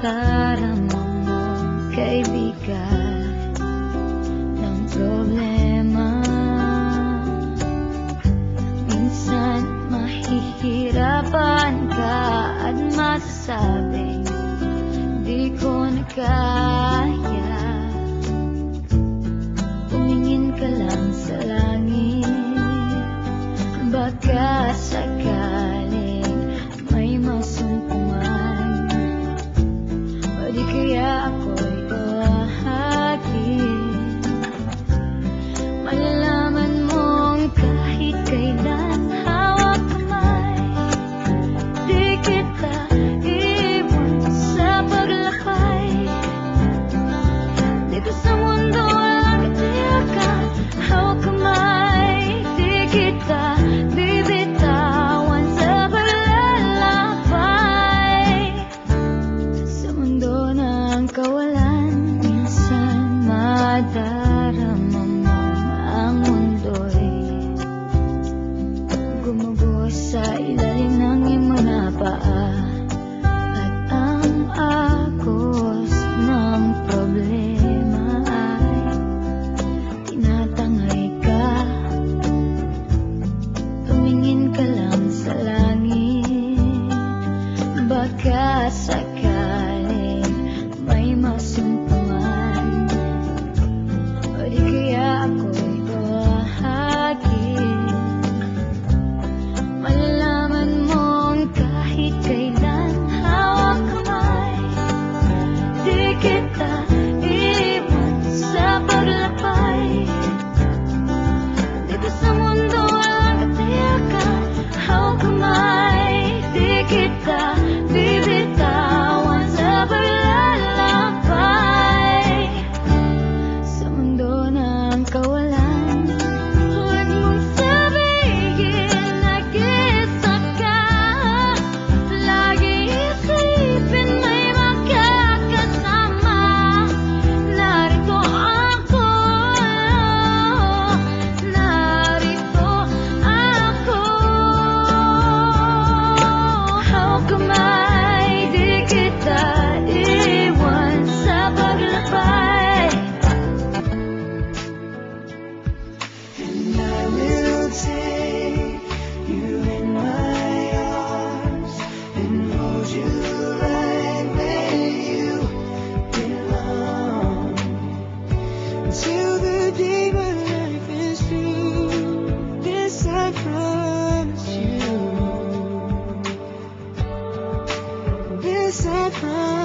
nadarama mo, kaibigan, ng problema. Minsan mahihirapan ka at masasabing di ko na kaya. Tumingin ka lang sa langit, baka sakaling may masumpungan, o di kaya ako'y bahagin. Malalaman mong kahit kailan hawak kamay, di kita iwan sa paglakbay. Dito sa mundo walang katiyakan, hawak kamay, di kita bibitawan sa paglalakbay. Sa mundo ng kawalan, minsan madarama mo ang mundo'y gumugo sa ilalim ng iyong mga paa, at ang agos ng problema ay tinatangay ka. Tumingin ka lang sa langit, baka sakaling may masumpungan, o di kaya ako'y bahagin. Malalaman mong kahit kailan hawak kamay, di kita iwan sa paglakbay. Dito sa mundo walang katiyakan, hawak kamay, di kita bibitawan sa paglalakbay. Sa mundo ng kawalan, huwag mong sabihin nag-isa ka. Lagi isipin may makakasama. Narito ako, narito ako. Hawak kamay, di kita iwan sa paglakbay. And I will take you in my arms and hold you right where you belong, till the day my life is through. This I promise you. This I promise.